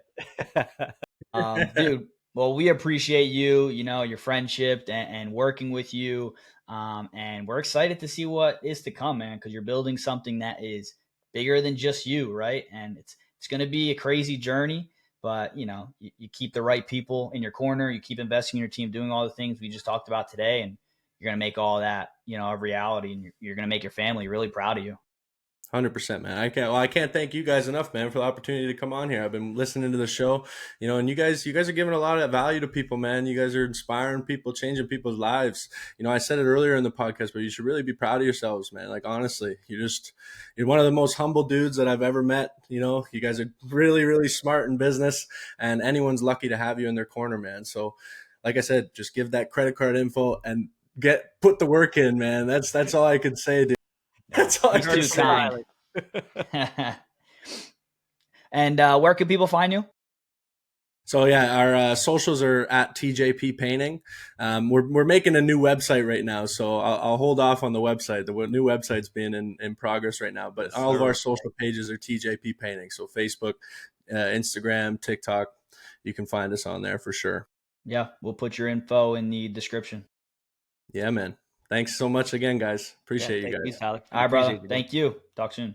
A: Dude, well, we appreciate you, your friendship and working with you. And we're excited to see what is to come, man, because you're building something that is bigger than just you, right? And it's going to be a crazy journey, but, you keep the right people in your corner. You keep investing in your team, doing all the things we just talked about today, and you're going to make all that, a reality, and you're going to make your family really proud of you.
C: 100%, man. I can't thank you guys enough, man, for the opportunity to come on here. I've been listening to the show, and you guys are giving a lot of value to people, man. You guys are inspiring people, changing people's lives. I said it earlier in the podcast, but you should really be proud of yourselves, man. Like, honestly, you're one of the most humble dudes that I've ever met. You guys are really, really smart in business, and anyone's lucky to have you in their corner, man. So, like I said, just give that credit card info and put the work in, man. That's all I could say, dude. That's all I can say.
A: And where can people find you?
C: So yeah, our socials are at TJP Painting. We're making a new website right now, so I'll hold off on the website. The new website's being in progress right now, but
B: Yes,
C: all of
B: sir.
C: our social pages are TJP Painting. So Facebook, Instagram, TikTok, you can find us on there for sure.
A: Yeah, we'll put your info in the description.
C: Yeah, man. Thanks so much again, guys.
B: Yeah,
C: Appreciate you
B: thank you,
C: guys.
B: Tyler.
A: All
B: We
A: right, brother.
B: appreciate you, man.
A: Thank you. Talk soon.